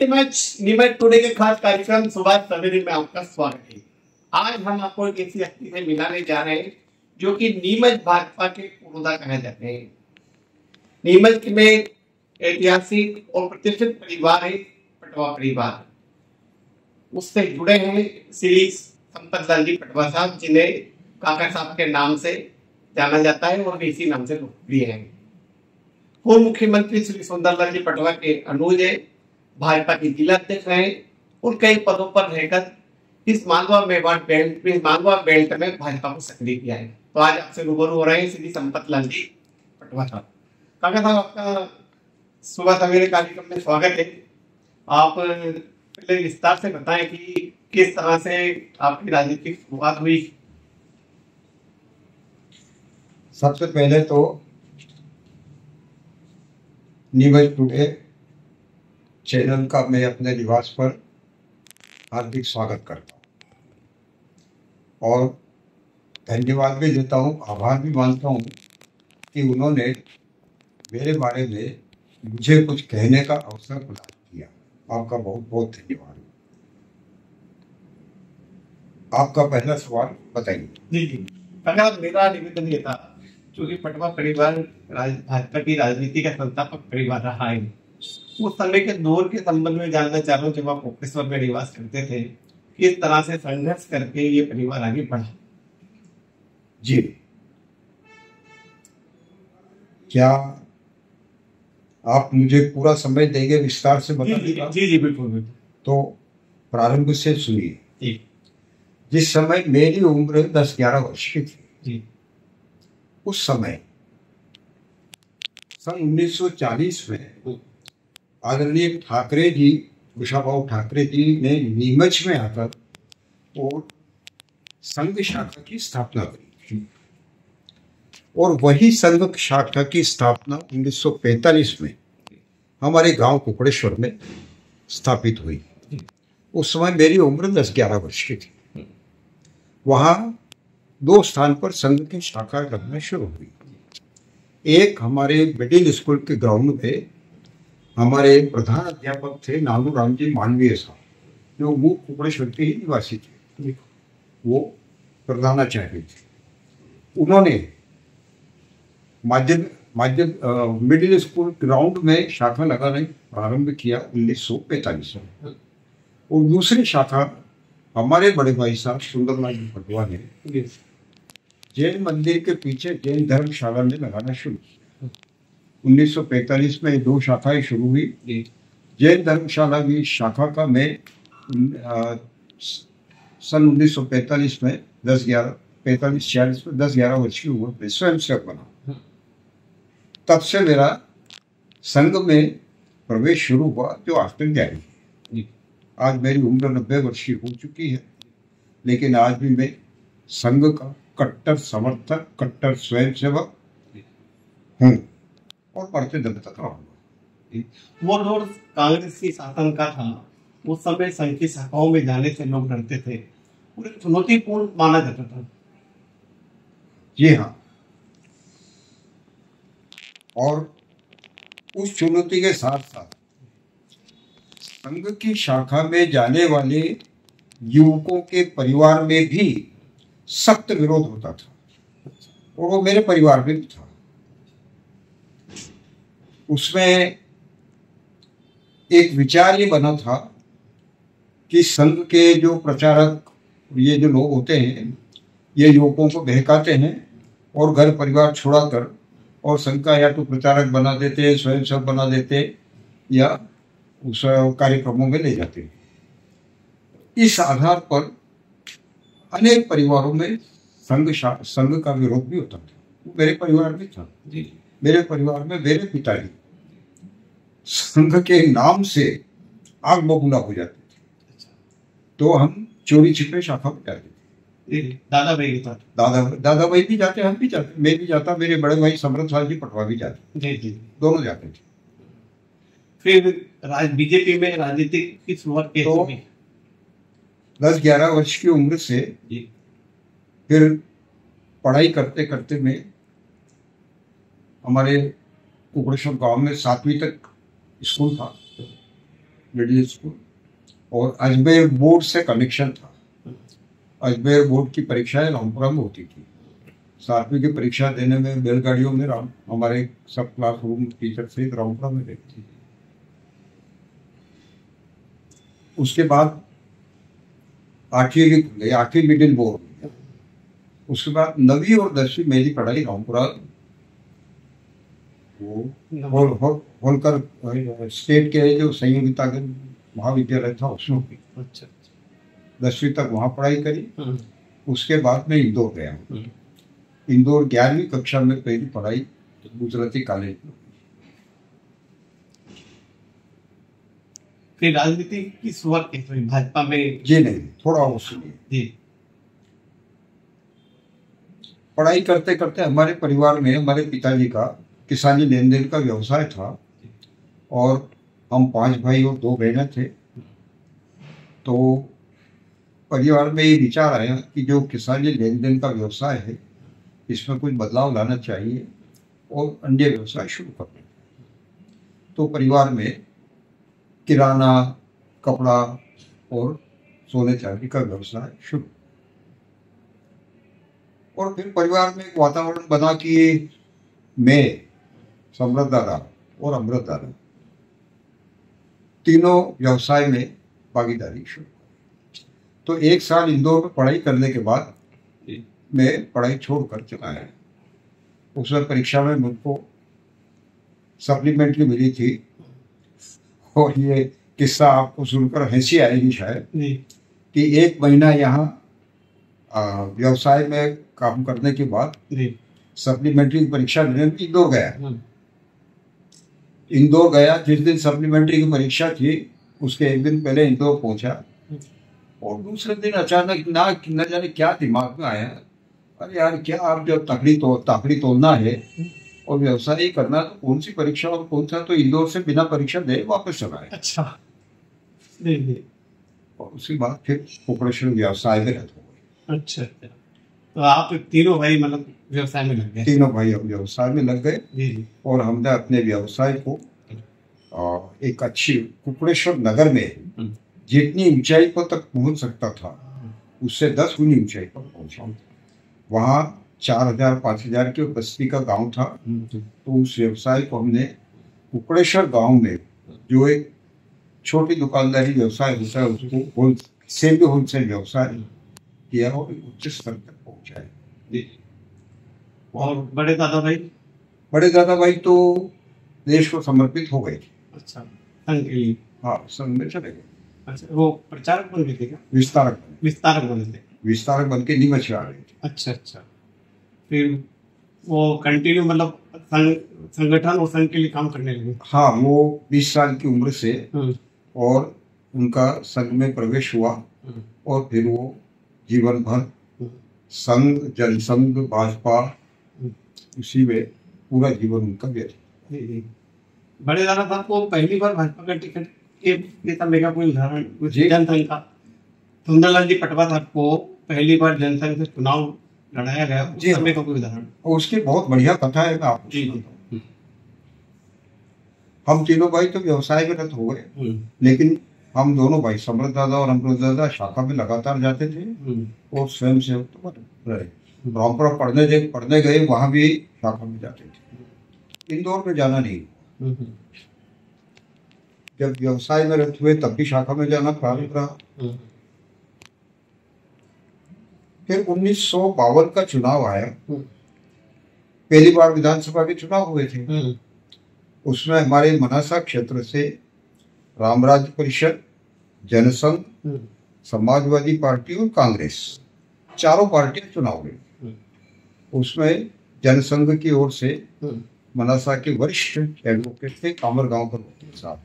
Neemuch today के खास कार्यक्रम सुबह सवेरे में आपका स्वागत है। आज हम आपको एक ऐसी हस्ती से मिलाने जा रहे हैं जो कि नीमच भाजपा के पुरोधा कहे जाते हैं। नीमच में ऐतिहासिक और प्रतिष्ठित परिवार है पटवा परिवार। उससे जुड़े हैं श्री संपत लाल जी पटवा साहब, जिन्हें काका साहब के नाम से जाना जाता है और इसी नाम से लोकप्रिय है। पूर्व मुख्यमंत्री श्री सुंदरलाल जी पटवा के अनुज है, भाजपा के जिला अध्यक्ष हैं और कई पदों पर रहकर इस मालवा मेवाड़ बेल्ट में भाजपा को सक्रिय किया है। तो आज आपसे रूबरू हो रहे हैं श्री संपत लाल जी पटवा साहब। काका साहब, आपका सुबह सवेरे कार्यक्रम में स्वागत है। आप पहले विस्तार से बताएं कि किस तरह से आपकी राजनीतिक शुरुआत हुई। सबसे पहले तो नीमच टुडे चैनल का मैं अपने निवास पर हार्दिक स्वागत करता हूँ और धन्यवाद भी देता हूँ, आभार भी मानता हूँ कि उन्होंने मेरे बारे में मुझे कुछ कहने का अवसर प्रदान किया। आपका बहुत बहुत धन्यवाद। आपका पहला सवाल बताइए। जी जी, अगर मेरा निवेदन ये था, क्योंकि पटवा परिवार भाजपा की राजनीति का संस्थापक परिवार रहा है, उस समय के दौर के संबंध में जानना चाह रहा हूँ जब आप कोपेश्वर में निवास करते थे, किस तरह से संघर्ष करके ये परिवार आगे बढ़ा। जी, क्या आप मुझे पूरा समय देंगे विस्तार से बताइएगा? जी जी बिल्कुल बिल्कुल। तो प्रारंभ से सुनिए। जिस समय मेरी उम्र 10-11 वर्ष की थी, उस समय सन 1940 में आदरणीय ठाकरे जी, कुशाभाऊ ठाकरे जी ने नीमच में आकर और संघ शाखा की स्थापना की और वही संघ शाखा की स्थापना 1945 में हमारे गांव कुकड़ेश्वर में स्थापित हुई। उस समय मेरी उम्र 10-11 वर्ष की थी। वहाँ 2 स्थान पर संघ की शाखा लगना शुरू हुई। एक हमारे मिडिल स्कूल के ग्राउंड में हमारे प्रधान अध्यापक थे नानू राम जी मानवीय साहब, जो वो कुकड़ेश्वर के ही निवासी थे। वो प्रधानाचार्य थे। उन्होंने मिडिल स्कूल ग्राउंड में शाखा लगाना प्रारंभ किया 1945 में। और दूसरी शाखा हमारे बड़े भाई साहब सुंदरलाल जी पटवा ने जैन मंदिर के पीछे जैन धर्मशाला में लगाना शुरू किया। 1945 में 2 शाखाएं शुरू हुई। जैन धर्मशाला की शाखा का मैं सन 1945 में 45-46 में 10-11 वर्ष की उम्र में स्वयं सेवक बना। तब से मेरा संघ में प्रवेश शुरू हुआ, जो आज तक जारी है। आज मेरी उम्र 90 वर्ष की हो चुकी है, लेकिन आज भी मैं संघ का कट्टर समर्थक, कट्टर स्वयंसेवक हूँ और बढ़ते दम तक रहूंगा। वो दौर कांग्रेस की शासन का था। उस समय संघ की शाखाओं में जाने से लोग डरते थे और चुनौतीपूर्ण माना जाता था। जी हाँ, और उस चुनौती के साथ साथ संघ की शाखा में जाने वाले युवकों के परिवार में भी सख्त विरोध होता था और वो मेरे परिवार में भी था। उसमें एक विचार ये बना था कि संघ के जो प्रचारक, ये जो लोग होते हैं, ये युवकों को बहकाते हैं और घर परिवार छुड़ाकर और संघ का या तो प्रचारक बना देते, स्वयंसेवक बना देते या उस कार्यक्रमों में ले जाते हैं। इस आधार पर अनेक परिवारों में संघ का विरोध भी होता था। मेरे परिवार में था। मेरे परिवार में मेरे पिताजी संघ के नाम से आग बबूला हो जाते थे, तो हम चोरी छिपे शाखा में जाते थे। दादा भाई भी जाते, हम भी जाते, मैं भी जाता, मेरे बड़े भाई समरथ लाल जी पटवा भी जाते। जी, दोनों जाते थे। फिर बीजेपी में राजनीति की शुरुआत कैसे हुई? 10-11 वर्ष की उम्र से फिर पढ़ाई करते करते में हमारे कुकड़ेश्वर गांव में 7वीं तक स्कूल था। मिडिल स्कूल, और अजमेर बोर्ड से कनेक्शन था। अजमेर बोर्ड की परीक्षाएं रामपुरा में होती थी। 7वीं की परीक्षा देने में बैलगाड़ियों में हमारे सब क्लासरूम टीचर सहित रामपुरा में रहती थी। उसके बाद 8वीं मिडिल बोर्ड। उसके बाद 9वीं और 10वीं मेरी पढ़ाई रामपुरा वो होलकर स्टेट के जो संयोगिता महाविद्यालय था उसमें हुई। अच्छा। 10वीं तक वहाँ पढ़ाई करी। उसके बाद मैं इंदौर गया। इंदौर 11वीं कक्षा में पहली पढ़ाई गुजराती कॉलेज में। फिर राजनीति की शुरुआत कैसे हुई भाजपा में? जी नहीं, थोड़ा और सुनिए जी। पढ़ाई करते करते हमारे परिवार में हमारे पिताजी का किसानी लेन देन का व्यवसाय था, और हम 5 भाई और 2 बहनें थे। तो परिवार में ये विचार आया कि जो किसानी लेन देन का व्यवसाय है इसमें कुछ बदलाव लाना चाहिए और अन्य व्यवसाय शुरू करना। तो परिवार में किराना, कपड़ा और सोने चांदी का व्यवसाय शुरू, और फिर परिवार में एक वातावरण बना कि मैं, सम्राट दादा और अमृत दादा तीनों व्यवसाय में भागीदारी शुरू। तो 1 साल इंदौर में पढ़ाई करने के बाद मैं पढ़ाई छोड़कर चला आया। उसमें परीक्षा में मुझको सप्लीमेंट्री मिली थी, और ये किस्सा आपको सुनकर हंसी आएगी शायद कि 1 महीना यहाँ व्यवसाय में काम करने के बाद सप्लीमेंट्री की परीक्षा देने के इंदौर गया। इंदौर गया, जिस दिन सप्लीमेंट्री की परीक्षा थी उसके 1 दिन पहले इंदौर पहुंचा, और दूसरे दिन अचानक न जाने क्या दिमाग में आया, अरे यार क्या आप जब ताकड़ी तोड़ना है और व्यवसाय ही करना तो कौन सी परीक्षा और कौन सा, तो इंदौर से बिना परीक्षा दे वापस चला आया। अच्छा। और उसके बाद फिर कोऑपरेशन व्यवसाय में रहते हुए। अच्छा। तो आप तीनों भाई मतलब व्यवसाय में लग गए? तीनों भाई अब व्यवसाय में लग गए, और हमने अपने व्यवसाय को एक अच्छी कुकड़ेश्वर नगर में जितनी ऊंचाई पर तक पहुंच सकता था उससे 10 गुनी ऊंचाई पर पहुंचा। वहाँ 4000-5000 के बस्ती का गांव था। तो उस व्यवसाय को हमने कुकड़ेश्वर गांव में जो एक छोटी दुकानदारी व्यवसाय होता है उसको होलसेल व्यवसाय किया और उच्च स्तर तक पहुंचाए। और बड़े दादा भाई तो देश को समर्पित हो गए। अच्छा, संघ के लिए? हाँ, संघ में चले गए। अच्छा, वो प्रचारक बन गए थे क्या? विस्तारक बन के नीमच आ गए। अच्छा। फिर वो कंटिन्यू मतलब संगठन और संघ के लिए काम करने लगे? हाँ, वो 20 साल की उम्र से और उनका संघ में प्रवेश हुआ, और फिर वो जीवन भर संघ, जनसंघ, भाजपा, उसी में पूरा जीवन उनका व्यतीत। बड़े दादा साहब को पहली बार भाजपा का टिकट के मिलेगा, कोई उदाहरण जनसंघ का? सुंदरलाल जी पटवा साहब को पहली बार जनसंघ से चुनाव लड़ाया गया, उस समय का कोई उदाहरण? उसकी बहुत बढ़िया कथा है, मैं आपको बताता हूं। हम तीनों भाई तो व्यवसाय में रत हो गए, लेकिन हम दोनों भाई सम्राट दादा और अमृत दादा शाखा में लगातार जाते थे, और स्वयं सेवक तो रहे। रामपुरा पढ़ने गए, वहां भी शाखा में जाते थे। इंदौर में जाना नहीं। जब व्यवसाय में रत हुए तब भी शाखा में जाना प्रारंभ रहा। फिर 1952 का चुनाव आया। पहली बार विधानसभा के चुनाव हुए थे। उसमें हमारे मनासा क्षेत्र से रामराज्य परिषद, जनसंघ, समाजवादी पार्टी और कांग्रेस, चारों पार्टियां चुनाव लड़ी। उसमें जनसंघ की ओर से मनासा के वरिष्ठ एडवोकेट थे कामरगांव पर साहब।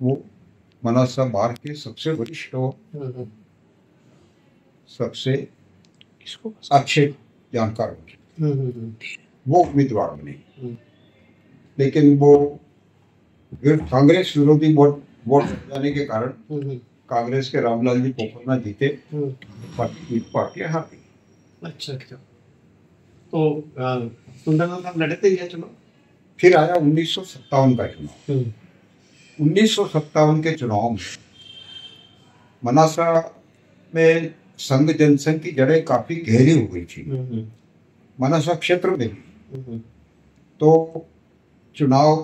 वो मनासा बार के सबसे वरिष्ठ और सबसे अच्छे जानकार वो उम्मीदवार बने। लेकिन वो कांग्रेस विरोधी वोट जाने के कारण कांग्रेस के रामलाल जी पोखरना जीते, पार्टियां हार गई। अच्छा। तो सुंदरलाल साहब लड़े थे ये चुनाव? फिर आया 1957 का चुनाव। 1957 के चुनाव में मनासा में संघ जनसंघ की जड़ें काफी गहरी हो गई थी, मनासा क्षेत्र में भी। तो चुनाव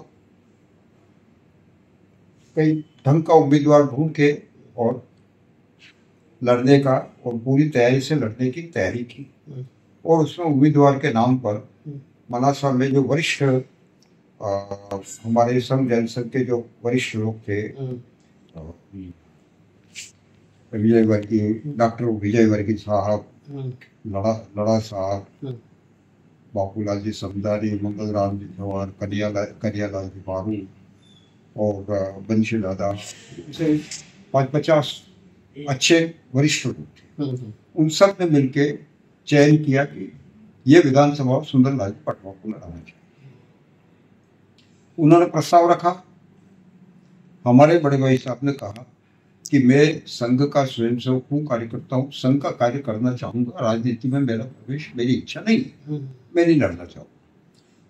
कई ढंग का उम्मीदवार ढूंढ के और लड़ने का और पूरी तैयारी से लड़ने की तैयारी की। और उसमें उम्मीदवार के नाम पर मनासा में जो वरिष्ठ हमारे संघ जनसंघ के जो वरिष्ठ लोग थे, विजय वर्गीय, डॉक्टर विजय वर्गीय साहब, लड़ा साहब, बापूलाल जी समदारी, मंगल राम जी चौहान, कन्हैयालाल जी बारू और बंशी दादा, 50 अच्छे वरिष्ठ लोग थे। उन सब ने मिलके चयन किया कि ये विधानसभा सुंदरलाल पटवा को लड़ाना चाहिए। उन्होंने प्रस्ताव रखा। हमारे बड़े भाई साहब ने कहा कि मैं संघ का स्वयंसेवक हूँ, कार्यकर्ता हूँ, संघ का कार्य करना चाहूंगा, राजनीति में मेरा प्रवेश, मेरी इच्छा नहीं है, मैं नहीं लड़ना चाहूँगा।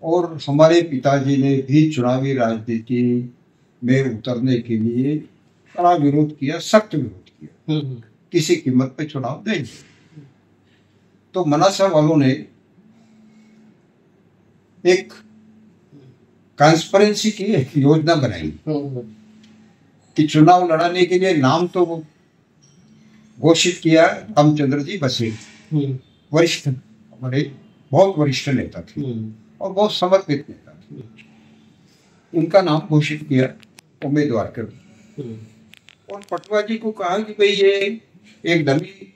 और हमारे पिताजी ने भी चुनावी राजनीति में उतरने के लिए कड़ा विरोध किया, सख्त विरोध किया, किसी कीमत पे चुनाव नहीं। तो मनासा वालों ने एक ट्रांसपेरेंसी की एक योजना बनाई कि चुनाव लड़ाने के लिए नाम तो घोषित किया रामचंद्र जी बसेल, वरिष्ठ, हमारे बहुत वरिष्ठ नेता थे और बहुत समर्पित नेता थे। उनका नाम घोषित किया उम्मीदवार के रूप। और पटवा जी को कहा कि भाई ये एक डमी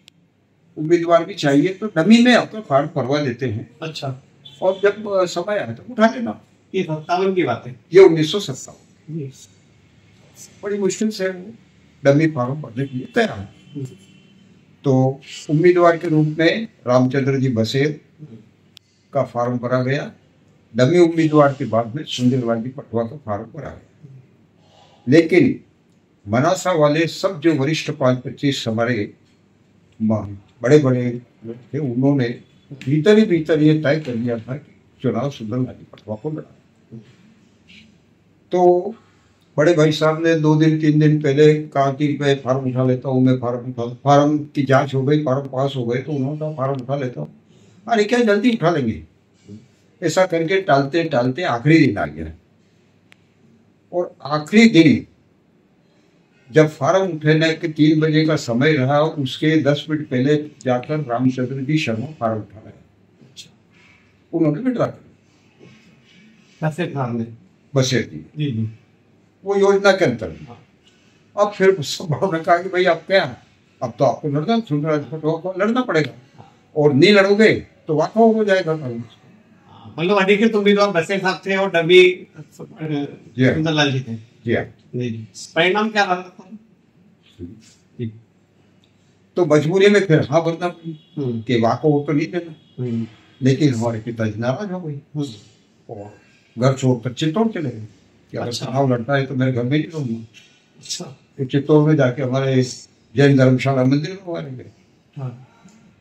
उम्मीदवार भी चाहिए, तो डमी में आपका फॉर्म भरवा देते हैं। अच्छा। और जब समय आया तो उठा लेना। ये 57 की बात है, ये 1957। बड़ी मुश्किल से डमी फॉर्म भरने के लिए तैयार। तो उम्मीदवार के रूप में रामचंद्र जी बसेल का फॉर्म भरा गया। डमी उम्मीदवार के बाद में सुंदरलाल जी पटवा का फॉर्म भरा गया। लेकिन मनासा वाले सब जो वरिष्ठ 5-25 हमारे बड़े बड़े लोग थे, उन्होंने भीतर ही भीतर ये तय कर लिया था कि चुनाव सुंदरलाल जी पटवा को लड़ा। तो बड़े भाई साहब ने 2 दिन 3 दिन पहले कहा कि मैं फॉर्म उठा लेता हूँ, मैं फॉर्म की जांच हो गई, फॉर्म पास हो गए, तो उन्होंने कहा फॉर्म उठा लेता हूँ। अरे क्या जल्दी उठा लेंगे, ऐसा करके टालते टालते आखिरी दिन आ गया। और आखिरी दिन जब फॉर्म उठाने के 3 बजे का समय रहा, उसके 10 मिनट पहले जाकर रामचंद्र जी शर्मा फॉर्म उठा रहे। उन्होंने विड्रा कर बसेर जी वो योजना के अंतर्गत। अब फिर सब बड़ों ने कहा कि भाई अब क्या, अब तो आपको लड़ना, सुंदरलाल पटवा को लड़ना पड़ेगा, और नहीं लड़ोगे तो वाकआउट हो जाएगा। मतलब अधिकृत उम्मीदवार बसेर साहब थे और डमी सुंदरलाल जी थे। जी हाँ। परिणाम क्या रहा था? तो मजबूरी में फिर हाँ भरना कि वाकआउट तो नहीं देना। लेकिन हमारे पिताजी नाराज हो गई और घर छोड़कर चित्तौड़ चले गए कि अगर चुनाव लड़ता है तो मेरे घर में नहीं रहूंगा। अच्छा। तो चित्तौड़ में जाके हमारे जैन धर्मशाला मंदिर में हमारे गए।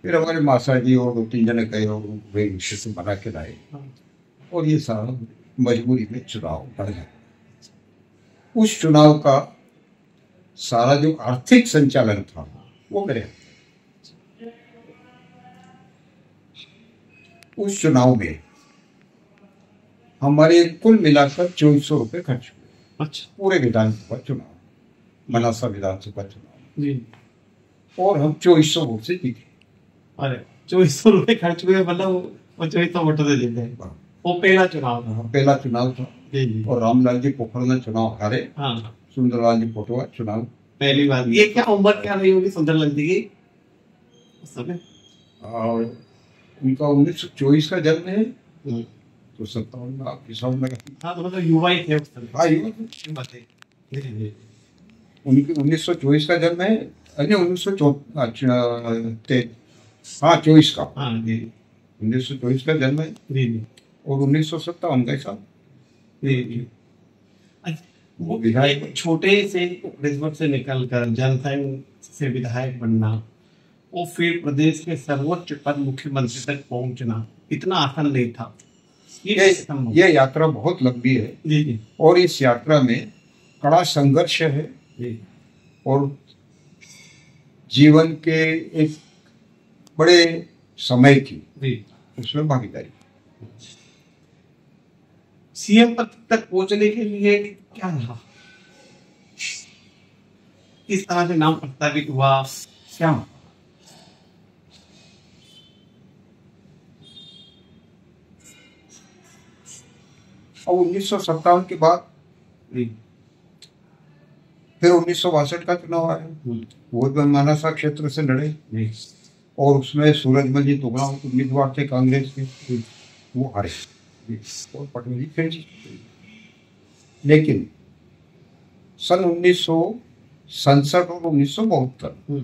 फिर हमारे मासा जी और 2-3 जने गए और विषय से बना के लाए, और ये सारा मजबूरी में चुनाव लड़ गया। उस चुनाव का सारा जो आर्थिक संचालन था वो मेरे। उस चुनाव में हमारे कुल मिलाकर 2400 रुपये खर्च हुए। अच्छा। पूरे विधानसभा चुनाव, मनासा विधानसभा चुनाव जी। और हम 2400 वोट से जीते। अरे 2400 रुपये खर्च हुए, मतलब वो 2400 वोटों से जीते। वो पहला चुनाव था। पहला चुनाव था जी। और रामलाल जी पोखरना चुनाव हारे। हाँ। सुंदरलाल जी पटवा चुनाव पहली बार। ये क्या उम्र क्या रही होगी सुंदरलाल जी की उस समय? और उनका 1924 का जन्म है, तो 57 में आपकी साउंड में। हाँ, तो मतलब युवा ही थे उस समय। हाँ, युवा थे। उनकी 1924 का जन्म है, 1924 हाँ 24 का। हाँ जी। 1924 का जन्म है जी। और 1957 का साल जी। वो विधायक छोटे से रिश्वत से निकलकर जनसंघ से विधायक बनना, वो फिर प्रदेश के सर्वोच्च पद मुख्यमंत्री तक पहुंचना इतना आसान नहीं था। ये यात्रा बहुत लंबी है जी। और इस यात्रा में कड़ा संघर्ष है जी और जीवन के एक बड़े समय की जी। उसमें भागीदारी। सीएम पद तक पहुंचने के लिए क्या रहा, किस तरह से नाम प्रस्तावित हुआ, क्या? और 1957 के बाद जी फिर 1962 का चुनाव आया, वो मानसा क्षेत्र से लड़े जी और उसमें सूरजमल जी तुगड़ा उम्मीदवार थे कांग्रेस के, वो हारे और पटेल जी फिर जीते। लेकिन सन 1967 और 1972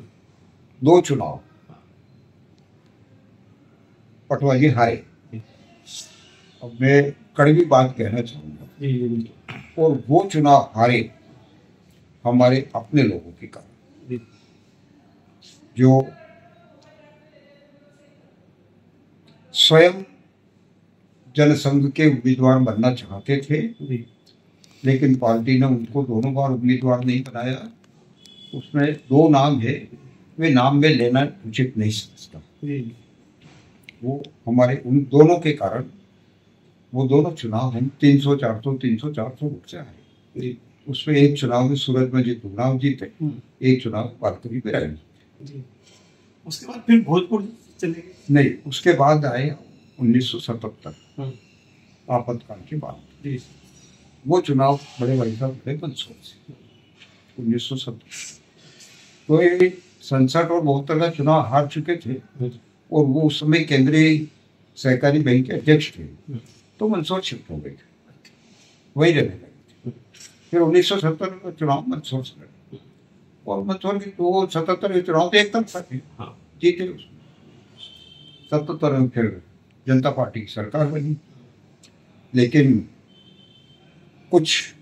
दो चुनाव पटवारी हारे। अब मैं कड़वी बात कहना चाहूंगा, और वो चुनाव हारे हमारे अपने लोगों के कारण, जो स्वयं जनसंघ के उम्मीदवार बनना चाहते थे, लेकिन पार्टी ने उनको दोनों बार उम्मीदवार नहीं बनाया। उसमें दो नाम है, वे नाम में लेना उचित नहीं समझता। वो हमारे उन दोनों के कारण वो दोनों चुनाव हम 300-400 वोट से हारे। उसमें एक चुनाव में सूरजमल जी तुगड़ा जीते, एक चुनाव वारकरी में रहे। उसके बाद फिर भोजपुर चले गए? नहीं, उसके बाद आए 1977 आपातकाल के बाद। वो चुनाव बड़े भाई साहब बड़े मंसूर से 1970, तो ये 67 और 72 का चुनाव हार चुके थे और वो उस समय केंद्रीय सहकारी बैंक के अध्यक्ष थे, तो मंदसौर शिफ्ट हो गए थे, वही रहने लगे थे। फिर 1970 का चुनाव मंदसौर से लड़े और मंदसौर के 77 के चुनाव तो एकदम जीते। 77 में फिर जनता पार्टी की सरकार बनी, लेकिन कुछ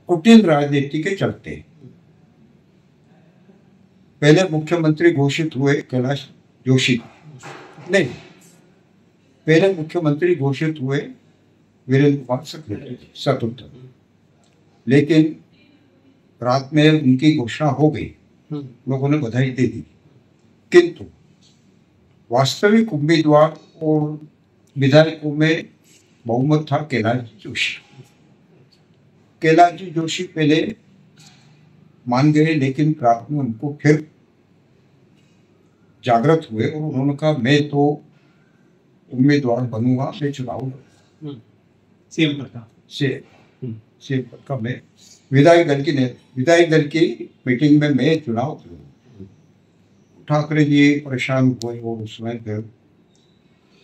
कुटिल राजनीति के चलते पहले मुख्यमंत्री घोषित हुए कैलाश जोशी, नहीं, पहले मुख्यमंत्री घोषित हुए वीरेंद्र कुमार सक्सेना 77, लेकिन रात में उनकी घोषणा हो गई, लोगों ने बधाई दे दी, किंतु वास्तविक उम्मीदवार और विधायकों में बहुमत था कैलाश जोशी। कैलाश जी जोशी पहले मान गए, लेकिन रात में उनको फिर जागृत हुए और उन्होंने कहा मैं तो उम्मीदवार बनूंगा, मैं चुनाव सीएम पद का सीएम पद का मैं विधायक दल की मीटिंग में मैं चुनाव करूंगा। ठाकरे जी परेशान हुए और उसमें फिर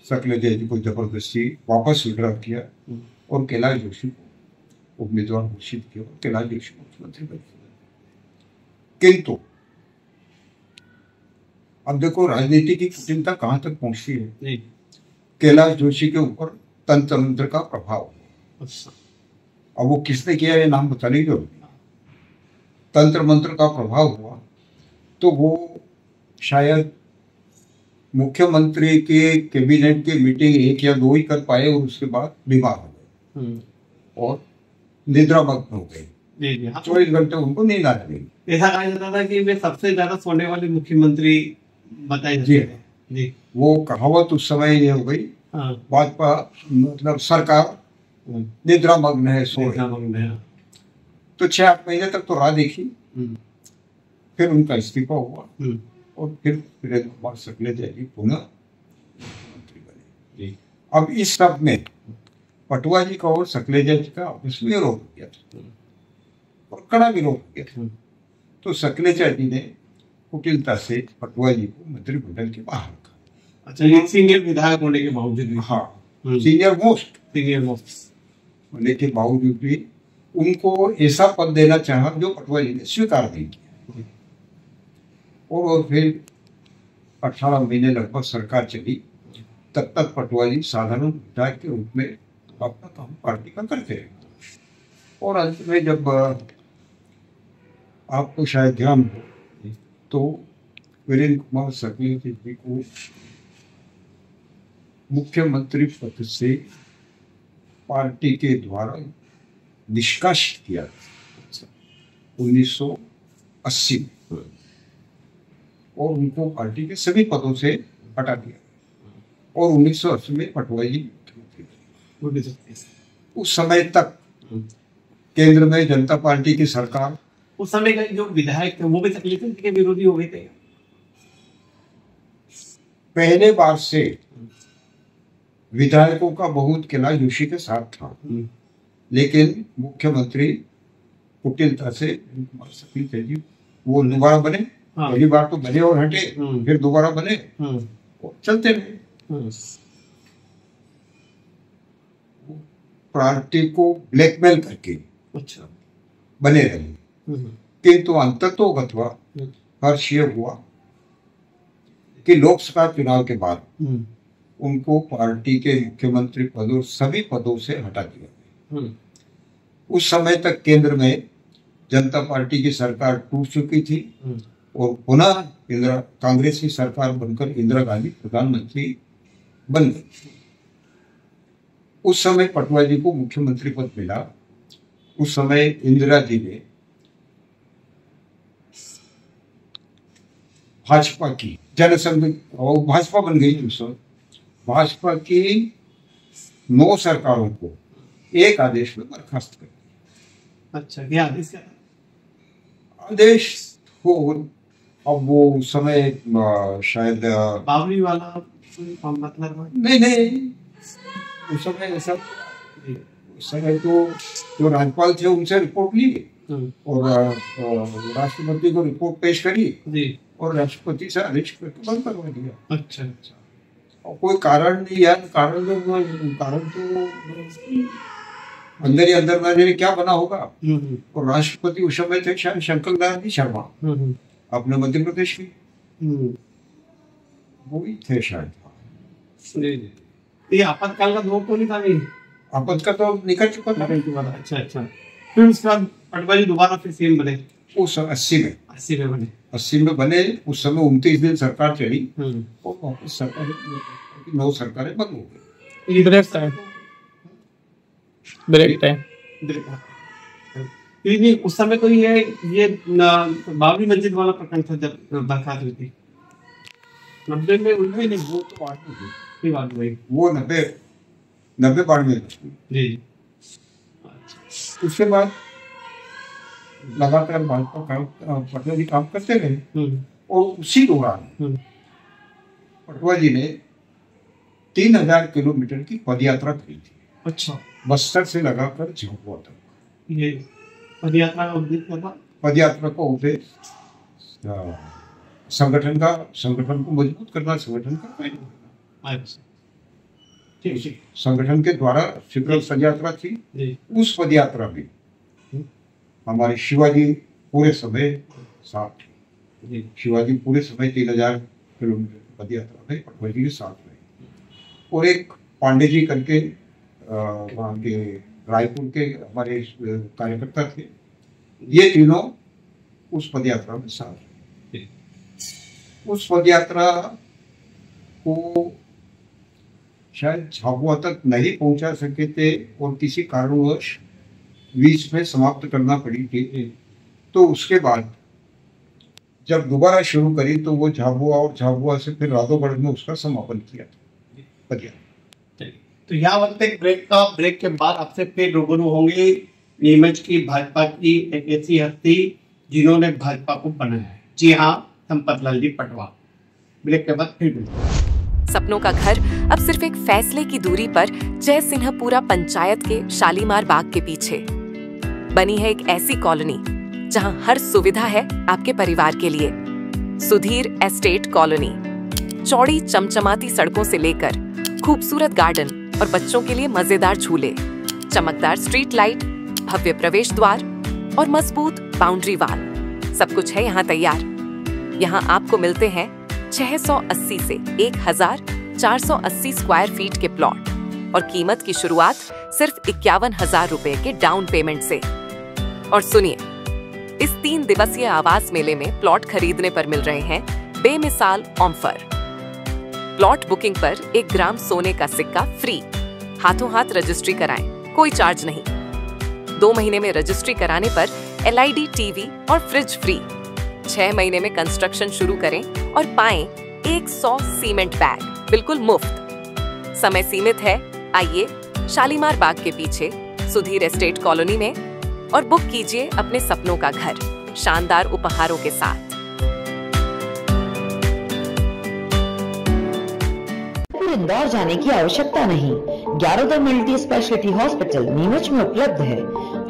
सकलेजा जी को जबरदस्ती वापस विड्रॉ किया और कैलाश जोशी को उम्मीदवार घोषित किया और कैलाश जोशी मुख्यमंत्री बने। किंतु अब देखो राजनीति की कुटिलता कहां तक पहुंचती है। कैलाश जोशी के ऊपर तंत्र मंत्र का प्रभाव, अब वो किसने किया ये नाम बताने की जरूरत नहीं, तंत्र मंत्र का प्रभाव हुआ तो वो शायद मुख्यमंत्री के कैबिनेट की मीटिंग 1 या 2 ही कर पाए और उसके बाद बीमार हो गए और निद्रामग्न हो गए। 24 घंटे उनको नींद आ गई। ऐसा कहा जाता था कि वे सबसे ज्यादा सोने वाले मुख्यमंत्री बताए जाते थे। जी, वो कहावत उस समय ये हो गई, भाजपा मतलब सरकार निद्रामग्न है, सो है। तो 6-8 महीने तक तो राह देखी, फिर उनका इस्तीफा हुआ और फिर वीरेंद्र कुमार सक्सेना जी पुनः मंत्री बने। अब इस सब में पटवा जी का और सक्सेना जी का आपस में विरोध किया था और कड़ा विरोध किया था। तो सक्सेना जी ने कुटिलता से पटवा जी को मंत्रिमंडल के बाहर रखा। अच्छा, ये सीनियर विधायक होने के बावजूद भी? हाँ, सीनियर मोस्ट होने के बावजूद भी उनको ऐसा पद देना चाहा जो पटवा जी ने स्वीकार नहीं किया। और फिर 18 महीने लगभग सरकार चली, तब तक पटवारी साधारण विधायक के रूप में अपना काम पार्टी का करते रहे। और अंत में जब आपको शायद ध्यान हो तो वीरेंद्र कुमार सक्सेना जी को मुख्यमंत्री पद से पार्टी के द्वारा निष्कासित किया। 1980 में, और उनको पार्टी के सभी पदों से हटा दिया और 1980 में पटवारी जी मुख्यमंत्री बने। उस समय तक केंद्र में जनता पार्टी की सरकार, उस समय के जो विधायक थे वो भी तकलीफ के विरोधी हो गए थे। पहले बार से विधायकों का बहुत किला जोशी के साथ था, लेकिन मुख्यमंत्री कुटिलता से वो दोबारा बने। पहली बार तो बने और हटे, फिर दोबारा बने और चलते रहे। पार्टी को ब्लैकमेल करके अच्छा बने रहे, किंतु अंततोगत्वा हर्ष ये हुआ कि लोकसभा चुनाव के बाद उनको पार्टी के मुख्यमंत्री पद और सभी पदों से हटा दिया। उस समय तक केंद्र में जनता पार्टी की सरकार टूट चुकी थी और पुनः कांग्रेस की सरकार बनकर इंदिरा गांधी प्रधानमंत्री बन गई। उस समय पटवारी जी को मुख्यमंत्री पद मिला। उस समय इंदिरा जी ने भाजपा की जनसंघ और भाजपा बन गई। उस समय भाजपा की 9 सरकारों को एक आदेश में बर्खास्त कर दिया। अच्छा, क्या आदेश? आदेश हो अब वो उस समय शायद बावरी वाला मतलब नहीं उस समय ऐसा, उस समय तो जो राज्यपाल थे उनसे रिपोर्ट ली और राष्ट्रपति को रिपोर्ट पेश करी और राष्ट्रपति से आदेश करके बंद करवा दिया। अच्छा अच्छा। और कोई कारण नहीं यार, कारण तो अंदर ही अंदर में क्या बना होगा। और राष्ट्रपति उस समय थे शायद शंकर दयाल शर्मा अपने मध्य प्रदेश की, वो ही थे शायद। ये आपातकाल का दौर तो नहीं था? नहीं, आपातकाल तो निकल चुका था। अच्छा अच्छा। फिर उसके बाद पटवारी दोबारा फिर सीएम बने उस 80 में 80 में बने। उस समय 29 दिन सरकार चली और वापस सरकार 9 सरकारें बंद हो गई। ये उस समय तो ये बाबरी मस्जिद वाला प्रकरण था जब बरसात हुई थी 90 में। नहीं वो तो बात हुई वो 90-92 जी। उसके बाद लगातार भाजपा पटवारी काम करते रहे और उसी दौरान पटवारी जी ने 3000 किलोमीटर की पदयात्रा की थी। अच्छा। बस्तर से लगाकर झाबुआ तक। ये पदयात्रा का उद्देश्य क्या था? पदयात्रा का उद्देश्य संगठन को मजबूत करना, संगठन का कायम करना। अच्छा, ठीक। संगठन के द्वारा स्वीकृत पदयात्रा थी। उस पदयात्रा में हमारे शिवाजी पूरे समय साथ थे। शिवाजी पूरे समय 3000 किलोमीटर पदयात्रा में पटवारी जी के साथ रहे। और एक पांडे जी करके वहाँ के रायपुर के हमारे कार्यकर्ता थे। ये तीनों उस पदयात्रा में साथ रहे। उस पदयात्रा को शायद झाबुआ तक नहीं पहुंचा सके थे और किसी कारणवश बीच में समाप्त करना पड़ी थी। तो उसके बाद जब दोबारा शुरू करी तो वो झाबुआ और झाबुआ से फिर राधोगढ़ में उसका समापन किया था। तो यहाँ वक्त एक ब्रेक के बाद आपसे फिर रूबरू होंगे नीमच की भाजपा की एक ऐसी हस्ती जिन्होंने भाजपा को बनाया है। जी हाँ, संपत लाल जी पटवा। ब्रेक के बाद फिर सपनों का घर अब सिर्फ एक फैसले की दूरी पर जय सिंहपुरा पंचायत के शालीमार बाग के पीछे बनी है एक ऐसी कॉलोनी जहां हर सुविधा है आपके परिवार के लिए। Sudhir estate colony. चौड़ी चमचमाती सड़कों से लेकर खूबसूरत गार्डन और बच्चों के लिए मजेदार झूले, चमकदार स्ट्रीट लाइट, भव्य प्रवेश द्वार और मजबूत बाउंड्री वाल, सब कुछ है यहाँ तैयार। यहाँ आपको मिलते हैं 680 से 1480 स्क्वायर फीट के प्लॉट और कीमत की शुरुआत सिर्फ 51,000 रुपए के डाउन पेमेंट से। और सुनिए, इस 3 दिवसीय आवास मेले में प्लॉट खरीदने पर मिल रहे हैं बेमिसाल ऑफर। प्लॉट बुकिंग पर 1 ग्राम सोने का सिक्का फ्री। हाथों हाथ रजिस्ट्री कराएं, कोई चार्ज नहीं। 2 महीने में रजिस्ट्री कराने पर LID टीवी और फ्रिज फ्री। 6 महीने में कंस्ट्रक्शन शुरू करें और पाएं 100 सीमेंट बैग बिल्कुल मुफ्त। समय सीमित है। आइए शालीमार बाग के पीछे सुधीर एस्टेट कॉलोनी में और बुक कीजिए अपने सपनों का घर शानदार उपहारों के साथ। इंदौर जाने की आवश्यकता नहीं। ग्यारोदर मल्टी स्पेशलिटी हॉस्पिटल नीमच में उपलब्ध है।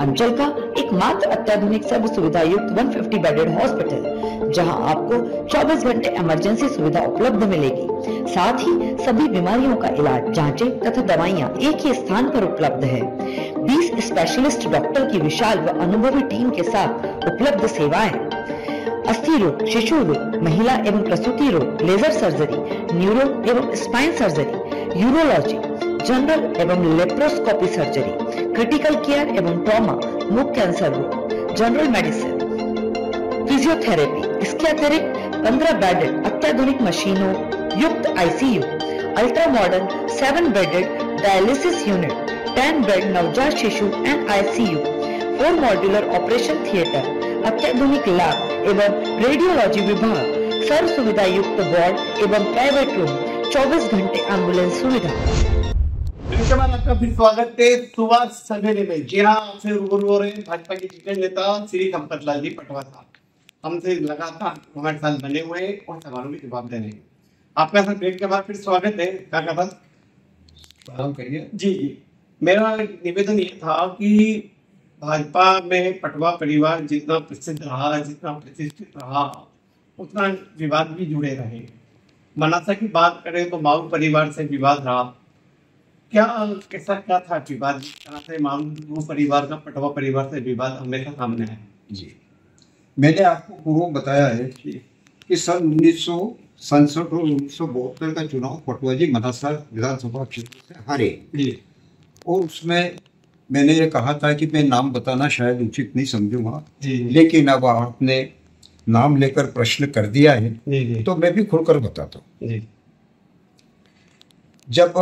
अंचल का एकमात्र अत्याधुनिक सर्व सुविधा युक्त 150 बेडेड हॉस्पिटल, जहां आपको 24 घंटे इमरजेंसी सुविधा उपलब्ध मिलेगी। साथ ही सभी बीमारियों का इलाज, जांचें तथा दवाइयां एक ही स्थान पर उपलब्ध है। 20 स्पेशलिस्ट डॉक्टर की विशाल व अनुभवी टीम के साथ उपलब्ध सेवाएं, अस्थि रोग, शिशु रोग, महिला एवं प्रसूति रोग, लेजर सर्जरी, न्यूरो एवं स्पाइन सर्जरी, यूरोलॉजी, जनरल एवं लेप्रोस्कोपी सर्जरी, क्रिटिकल केयर एवं ट्रॉमा, मुख कैंसर रोग, जनरल मेडिसिन, फिजियोथेरेपी, स्कियाथेरेपी, 15 बेडेड अत्याधुनिक मशीनों युक्त ICU, ultra modern 7 bedded dialysis unit, 10 bed नवजात शिशु and ICU, 4 modular operation theatre, अत्याधुनिक लैब एवं रेडियोलॉजी विभाग, सर्व सुविधा युक्त वार्ड एवं प्राइवेट रूम, 24 घंटे एम्बुलेंस सुविधा। इसके बाद आपका फिर स्वागत है सुबह सवेरे में। जी हाँ, आपसे रूबरू हो रहे हैं भाजपा के टिकट नेता श्री संपत लाल जी पटवा साहब। हमसे लगातार हमारे साथ बने हुए हैं और सवालों के जवाब दे रहे हैं। आपका सर ब्रेक के बाद फिर स्वागत है। क्या आराम करिए। जी, मेरा निवेदन ये था कि भाजपा में पटवा परिवार जितना प्रसिद्ध रहा, जितना प्रतिष्ठित रहा, उतना विवाद भी जुड़े रहे। मनासा की बात करें तो माऊ परिवार से विवाद रहा। क्या कैसा क्या था विवाद? जिस तरह से माऊ परिवार का पटवा परिवार से विवाद हमेशा सामने है। जी, मैंने आपको पूर्व बताया है कि सन 1967 और 1972 का चुनाव पटवा जी मनासा विधानसभा क्षेत्र से हारे। और उसमें मैंने ये कहा था कि मैं नाम बताना शायद उचित नहीं समझूंगा, लेकिन अब आपने नाम लेकर प्रश्न कर दिया है तो मैं भी खुलकर बताता हूँ। जब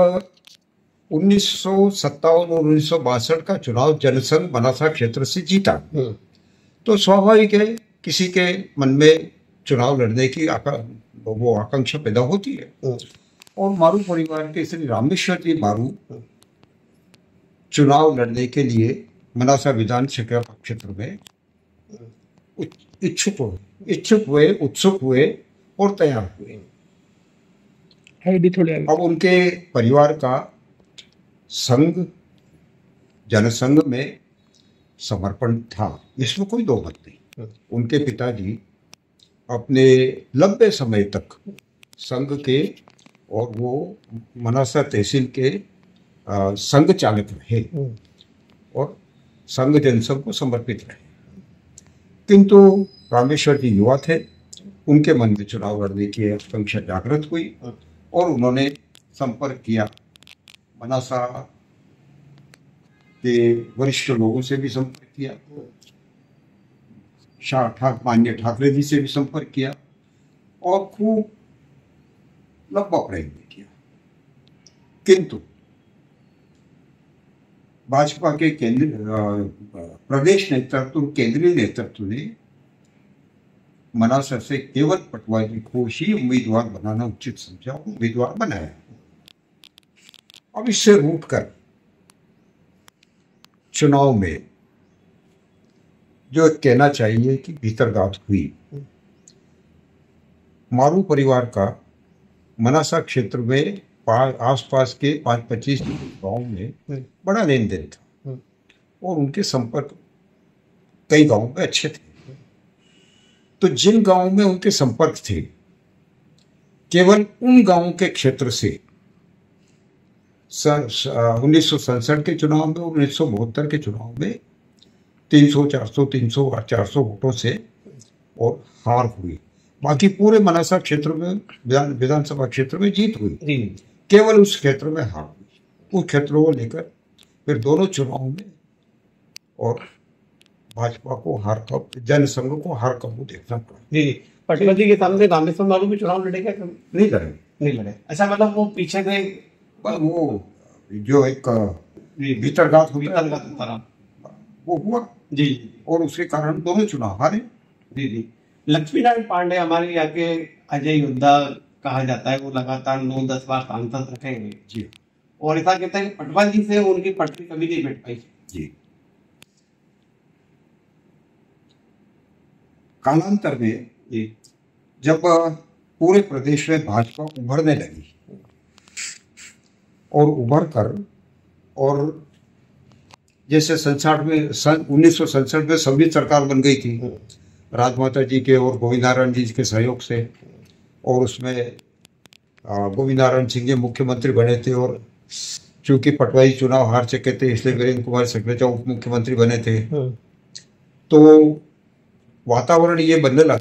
1957 और 1962 का चुनाव जनसंघ मनासा क्षेत्र से जीता तो स्वाभाविक है किसी के मन में चुनाव लड़ने की आकांक्षा पैदा होती है। और मारू परिवार के श्री रामेश्वर जी मारू चुनाव लड़ने के लिए मनासा विधानसभा क्षेत्र में इच्छुक हुए, उत्सुक हुए और तैयार हुए। अब उनके परिवार का संघ जनसंघ में समर्पण था, इसमें कोई दो मत नहीं। उनके पिताजी अपने लंबे समय तक संघ के और वो मनासा तहसील के संघ चालक रहे और संघ जनसंघ को समर्पित रहे। किंतु रामेश्वर जी युवा थे, उनके मन में चुनाव लड़ने की आकांक्षा जागृत हुई और उन्होंने संपर्क किया। मनासा के वरिष्ठ लोगों से भी संपर्क किया, माननीय ठाकरे जी से भी संपर्क किया और खूब लंबा प्रयत्न किया। किंतु भाजपा के प्रदेश नेतृत्व, केंद्रीय नेतृत्व ने मनासा से केवल पटवा जी को ही उम्मीदवार बनाना उचित समझा, उम्मीदवार बनाया। अब इससे रूठकर चुनाव में जो कहना चाहिए कि भीतरघात हुई। मारू परिवार का मनासा क्षेत्र में आसपास के 5-25 गांव में बड़ा लेन देन था और उनके संपर्क कई गांवों में अच्छे थे। तो जिन गांवों में उनके संपर्क थे, केवल उन गांवों के क्षेत्र से 1967 के चुनाव में और 1972 के चुनाव में 300-400 वोटों से और हार हुई। बाकी पूरे मनासा क्षेत्र में विधानसभा क्षेत्र में जीत हुई, केवल उस क्षेत्र में हार हुई। उस क्षेत्रों को लेकर फिर दोनों चुनाव में और भाजपा को हार का, जनसंघ को हार का मुंह देखना पड़ा। जी, पटवा जी के सामने रामेश्वर मारू भी चुनाव लड़े क्या? नहीं लड़े। अच्छा, मतलब वो पीछे थे, वो जो एक भीतरघात हुई। वो हुआ जी और उसके कारण दोनों चुनाव हारे। जी जी। लक्ष्मीनारायण पांडे हमारे यहाँ के अजय योद्धा कहा जाता है, वो लगातार 9-10 बार सांसद रहे हैं जी। और ऐसा कहता है कि पटवा जी से उनकी पटरी कभी नहीं बैठ पाई जी। कालांतर में जी। जब पूरे प्रदेश में भाजपा उभरने लगी और उभर कर, और जैसे सन 1967 में संवित सरकार बन गई थी राजमाता जी के और गोविंद नारायण जी के सहयोग से, और उसमें गोविंद नारायण सिंह जी मुख्यमंत्री बने थे, और चूंकि पटवाई चुनाव हार चुके थे इसलिए वीरेंद्र कुमार सखलेचा उप मुख्यमंत्री बने थे। तो वातावरण ये बनने लगा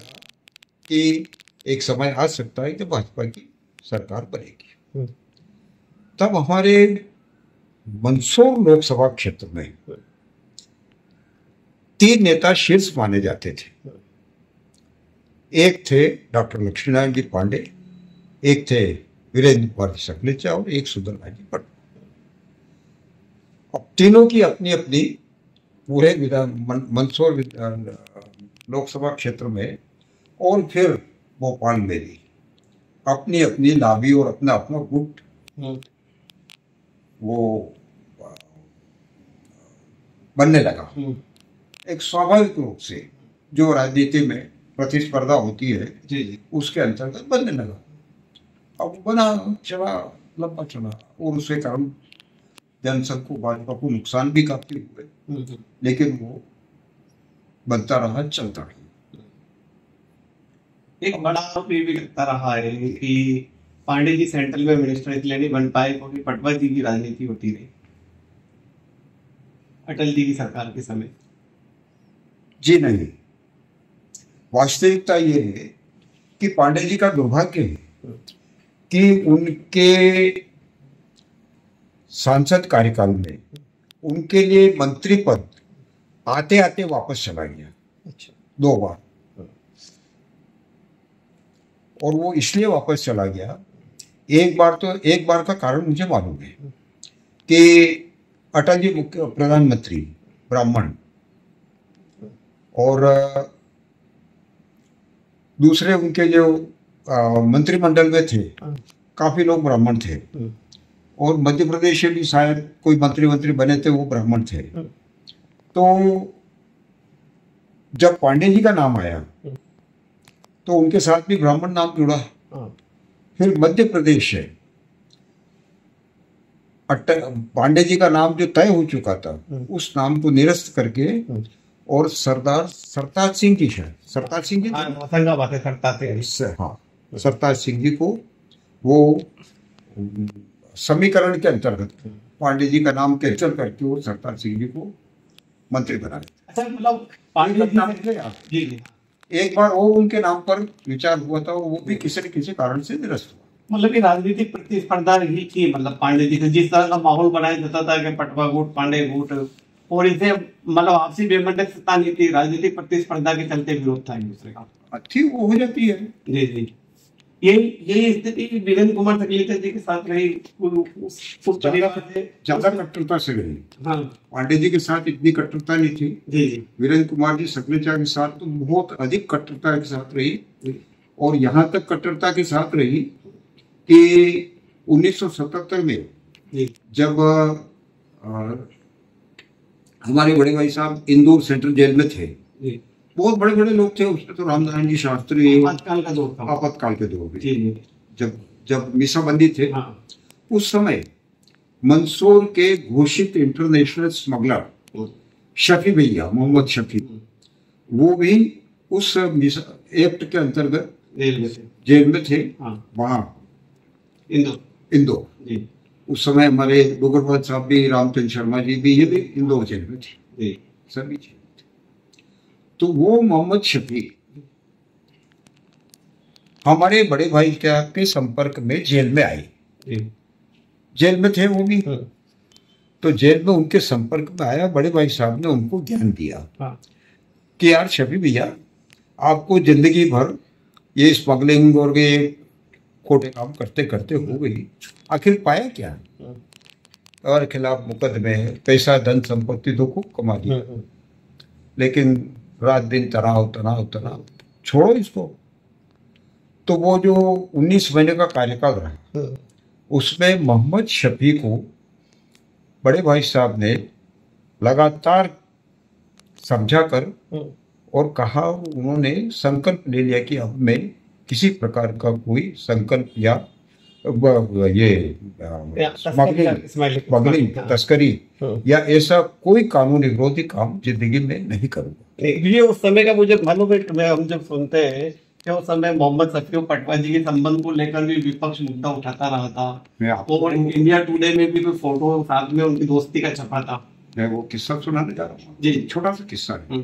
कि एक समय आ सकता है कि भाजपा की सरकार बनेगी। तब हमारे मंदसौर लोकसभा क्षेत्र में 3 नेता शीर्ष माने जाते थे। एक थे डॉक्टर लक्ष्मीनारायण जी पांडे, एक थे वीरेंद्र कुमार सखलेचा और एक सुंदरलाल जी पटवा। अब तीनों की अपनी अपनी पूरे मंदसौर लोकसभा क्षेत्र में और फिर भोपाल में भी अपनी अपनी लाबी और अपना अपना गुट वो बनने लगा। एक स्वाभाविक रूप से जो राजनीति में प्रतिस्पर्धा होती है जी जी। उसके अंतर्गत बनने लगा। अब बना चला, लंबा चला, और उसके कारण जनसंघ को भाजपा को नुकसान भी काफी हुए, लेकिन वो बनता रहा, चलता रहा। एक बड़ा आरोप ये भी लगता रहा है कि पांडे जी सेंट्रल में मिनिस्टर इसलिए नहीं बन पाए क्योंकि पटवा जी की राजनीति होती रही अटल जी की सरकार के समय। जी नहीं, वास्तविकता ये है कि पांडे जी का दुर्भाग्य है कि उनके सांसद कार्यकाल में उनके लिए मंत्री पद आते आते वापस चला गया। अच्छा। 2 बार। और वो इसलिए वापस चला गया, एक बार का कारण मुझे मालूम है कि अटल जी मुख्य प्रधानमंत्री ब्राह्मण, और दूसरे उनके जो मंत्रिमंडल में थे काफी लोग ब्राह्मण थे, और मध्य प्रदेश में भी शायद कोई मंत्री बने थे वो ब्राह्मण थे। तो जब पांडे जी का नाम आया तो उनके साथ भी ब्राह्मण नाम जुड़ा। फिर मध्य प्रदेश है, पांडे जी का नाम जो तय हो चुका था उस नाम को निरस्त करके और सरदार सरताज सिंह जी है, सरताज सिंह जी, हाँ, सरताज सिंह जी को वो समीकरण के अंतर्गत पांडे जी का नाम कैंसिल करके वो सरताज सिंह जी को मंत्री बना देते। अच्छा, मतलब पांडे जी जी। एक बार वो उनके नाम पर विचार हुआ था, वो भी किसी न किसी कारण से निरस्त हुआ। मतलब कि राजनीतिक प्रतिस्पर्धा ही थी, मतलब पांडे जी का जिस तरह का माहौल बनाया जाता था कि पटवा गुट पांडे गुट, और इसे मतलब आपसी बेमंडक सत्ता नहीं थी, राजनीतिक प्रतिस्पर्धा के चलते विरोध था एक दूसरे का। अच्छी वो हो जाती है। जी जी। यही स्थिति वीरेंद्र कुमार सखलेचा जी के साथ रही। ज्यादा कट्टरता से रही। हाँ। पांडे जी के साथ इतनी कट्टरता नहीं थी। जी जी। वीरेंद्र कुमार जी सखलेचा के साथ तो बहुत अधिक कट्टरता के साथ रही, और यहाँ तक कट्टरता के साथ रही कि 1977 में जब हमारे बड़े भाई साहब इंदौर सेंट्रल जेल में थे, बहुत बड़े बड़े लोग थे उसमें, तो रामनारायण जी शास्त्री, आपातकाल का दौर था, आपातकाल के दौर में जब मीसाबंदी थे। हाँ। उस समय मंदसौर के घोषित इंटरनेशनल स्मगलर शफी भैया, मोहम्मद शफी, वो भी उस एक्ट के अंतर्गत जेल में थे। हाँ। वहां इंदौर। उस समय हमारे डोगरवाल साहब भी, रामचंद्र शर्मा जी भी, ये भी इंदौर जेल में थे, सभी जेल में थे। तो वो मोहम्मद शफी हमारे बड़े भाई के संपर्क में जेल में आए, जेल में थे वो भी। तो जेल में उनके संपर्क में आया, बड़े भाई साहब ने उनको ज्ञान दिया कि यार शफी भैया, आपको जिंदगी भर ये स्मगलिंग और ये खोटे काम करते करते हो गई, आखिर पाया क्या? और खिलाफ मुकदमे, पैसा, धन संपत्ति तो खूब कमा लिया, लेकिन रात दिन तनाव तनाव तनाव, छोड़ो इसको। तो वो जो 19 महीने का कार्यकाल रहा, उसमें मोहम्मद शफी को बड़े भाई साहब ने लगातार समझा कर और कहा, उन्होंने संकल्प ले लिया कि अब मैं किसी प्रकार का कोई संकल्प या ये स्मगलिंग, तस्करी या ऐसा कोई कानूनी विरोधी काम जिंदगी में नहीं करूंगा। ये उस समय का मुझे मालूम है, हम जब सुनते हैं कि उस समय मोहम्मद शफी और पटवारी के संबंध को लेकर भी विपक्ष मुद्दा उठाता रहा था, और इंडिया टुडे में भी कोई फोटो साथ में उनकी दोस्ती का छपा था। मैं वो किस्सा सुनाने जा रहा हूँ जी, छोटा सा किस्सा है,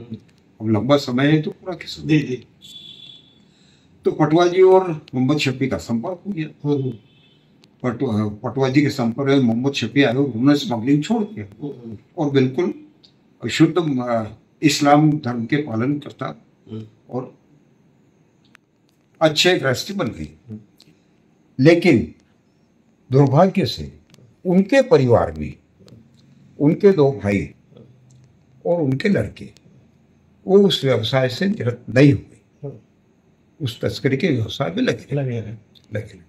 अब लंबा समय है तो पूरा किस्सा। जी जी। तो पटवारी और मोहम्मद शफी का संपर्क हो गया। पटवारी के संपर्क में मोहम्मद शफी आए, उन्होंने स्मगलिंग छोड़ दिया और बिल्कुल शुद्ध इस्लाम धर्म के पालन करता और अच्छे गृहस्थी बन गई। लेकिन दुर्भाग्य से उनके परिवार में उनके 2 भाई और उनके लड़के वो उस व्यवसाय से निरत नहीं हुए, उस तस्करी के व्यवसाय में लगे।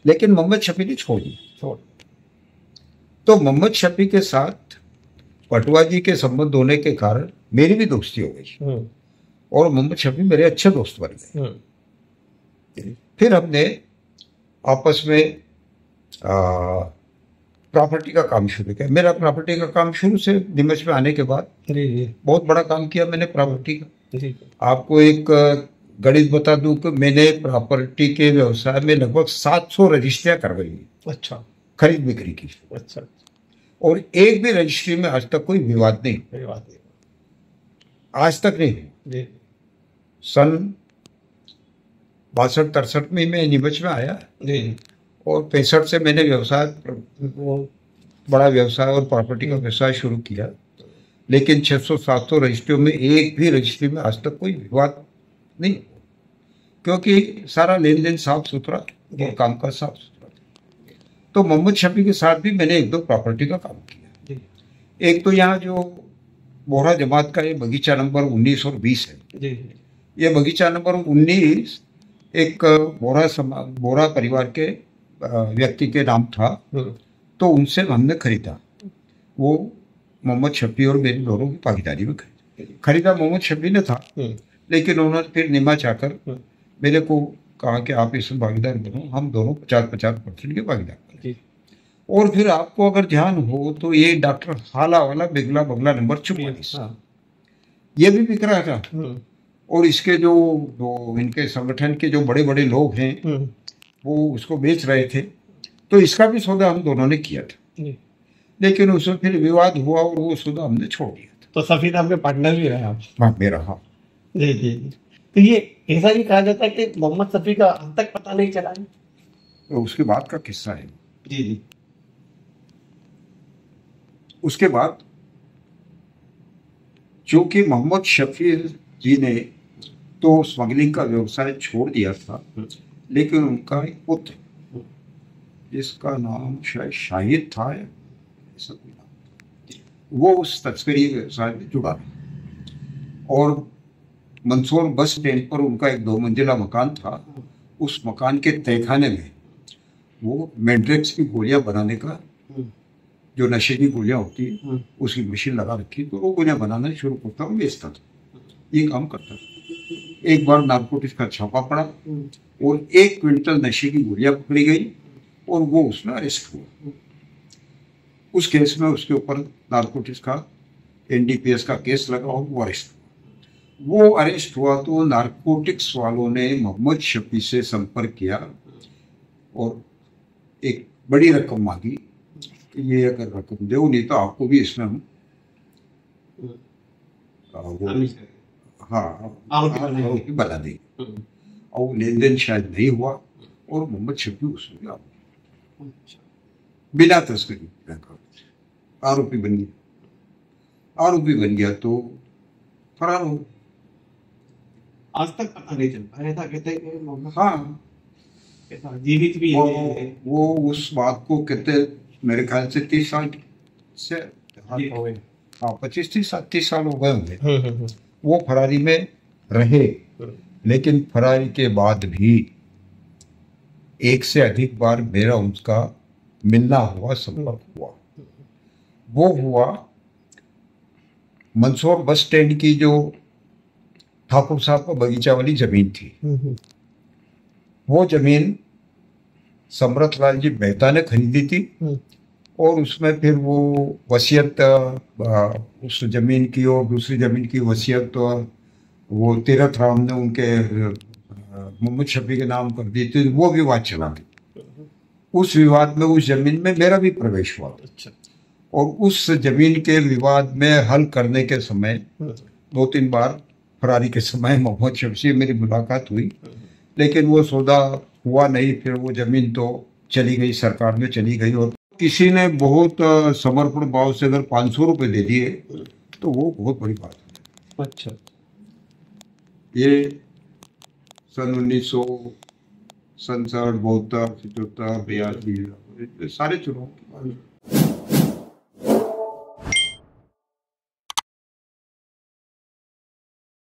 लेकिन मोहम्मद शफी ने छोड़ दिया। तो मोहम्मद शफी के साथ पटवारी के संबंध होने के कारण मेरी भी दोस्ती हो गई और मोहम्मद शफी मेरे अच्छे दोस्त बन गए। फिर हमने आपस में प्रॉपर्टी का काम शुरू किया। मेरा प्रॉपर्टी का काम शुरू से नीमच में आने के बाद बहुत बड़ा काम किया मैंने प्रॉपर्टी का। आपको एक गणित बता दूं कि मैंने प्रॉपर्टी के व्यवसाय में लगभग 700 रजिस्ट्रियां करवाई। अच्छा। खरीद बिक्री की। अच्छा। और एक भी रजिस्ट्री में आज तक कोई विवाद नहीं, आज तक नहीं। सन 62-63 में मैं नीमच में आया और 65 से मैंने व्यवसाय, बड़ा व्यवसाय और प्रॉपर्टी का व्यवसाय शुरू किया। लेकिन 600-700 रजिस्ट्रियों में एक भी रजिस्ट्री में आज तक कोई विवाद नहीं, क्योंकि सारा लेन देन साफ सुथरा और काम का साफ सुथरा। तो मोहम्मद शफी के साथ भी मैंने 1-2 प्रॉपर्टी का काम किया। एक तो यहाँ जो बोहरा जमात का ये बगीचा नंबर 19 और 20 है, ये बगीचा नंबर 19 एक बोहरा परिवार के व्यक्ति के नाम था, तो उनसे हमने खरीदा। वो मोहम्मद शफी और मेरी दोनों की भागीदारी में खरीदा मोहम्मद शफी ने था, लेकिन उन्होंने फिर नीमच आकर मेरे को कहा कि आप इसमें भागीदार बनो, हम दोनों 50-50% के भागीदार बने। और फिर आपको अगर ध्यान हो तो ये डॉक्टर हाला वाला बिगला बंगला नंबर 44 ये भी बिक रहा था। और इसके जो इनके संगठन के जो बड़े बड़े लोग हैं वो उसको बेच रहे थे, तो इसका भी सौदा हम दोनों ने किया था। लेकिन उसमें फिर विवाद हुआ और वो सौदा हमने छोड़ दिया था। तो सफी साहब के पार्टनर भी रहे आप? हाँ, मेरा। हाँ जी जी। तो ये ऐसा भी कहा जाता है कि मोहम्मद शफी का अब तक पता नहीं चला है। तो उसके बाद का किस्सा है। जी जी। उसके बाद चूंकि मोहम्मद शफी जी ने तो स्मगलिंग का व्यवसाय छोड़ दिया था, लेकिन उनका एक पुत्र जिसका नाम शायद शाहिद था, ऐसा कोई नाम, वो उस तस्करी व्यवसाय में जुड़ा और मंदसौर बस स्टैंड पर उनका एक 2 मंजिला मकान था। उस मकान के तहखाने में वो मेंड्रेक्स की गोलियां बनाने का, जो नशे की गोलियां होती है, उसकी मशीन लगा रखी, तो वो गोलियां बनाना शुरू करता और बेचता था, ये काम करता था। एक बार नारकोटिक्स का छापा पड़ा और 1 क्विंटल नशे की गोलियां पकड़ी गई और वो उसमें अरेस्ट हुआ। उस केस में उसके ऊपर नारकोटिक्स का NDPS का केस लगा और वो अरेस्ट हुआ। वो अरेस्ट हुआ तो नारकोटिक्स वालों ने मोहम्मद शफी से संपर्क किया और एक बड़ी रकम मांगी, ये अगर रकम दो नहीं तो आपको भी इसमें हम आरोपी बना देंगे। और लेन देन शायद नहीं हुआ और मोहम्मद शफी उसमें बिना तस्करी आरोपी बन गया। आरोपी बन गया तो फरार हो। आज तक पता नहीं चल पाया था, कहते हैं कि मोहम्मद हाँ जीवित भी है। वो उस बात को कहते मेरे ख्याल से 30 साल से हाँ 25-30 साल हो गए होंगे वो फरारी में रहे। लेकिन फरारी के बाद भी एक से अधिक बार मेरा उनका मिलना हुआ, संपर्क हुआ। वो हुआ मंदसौर बस स्टैंड की जो ठाकुर साहब का बगीचा वाली जमीन थी, वो जमीन समरथ लाल जी मेहता ने खरीदी थी और उसमें फिर वो वसीयत उस जमीन की और दूसरी जमीन की वसीयत वो तीरथ राम ने उनके मोहम्मद शफी के नाम कर दी थी। वो विवाद चला। उस विवाद में उस जमीन में मेरा भी प्रवेश हुआ। और उस जमीन के विवाद में हल करने के समय 2-3 बार फरारी के समय मोहम्मद शफी से मेरी मुलाकात हुई, लेकिन वो सौदा हुआ नहीं। फिर वो जमीन तो चली गई, सरकार में चली गई। और किसी ने बहुत समर्पण भाव से अगर 500 रुपये दे दिए तो वो बहुत बड़ी बात है। अच्छा, ये सन 1967, 72, 75, 82 सारे चुनाव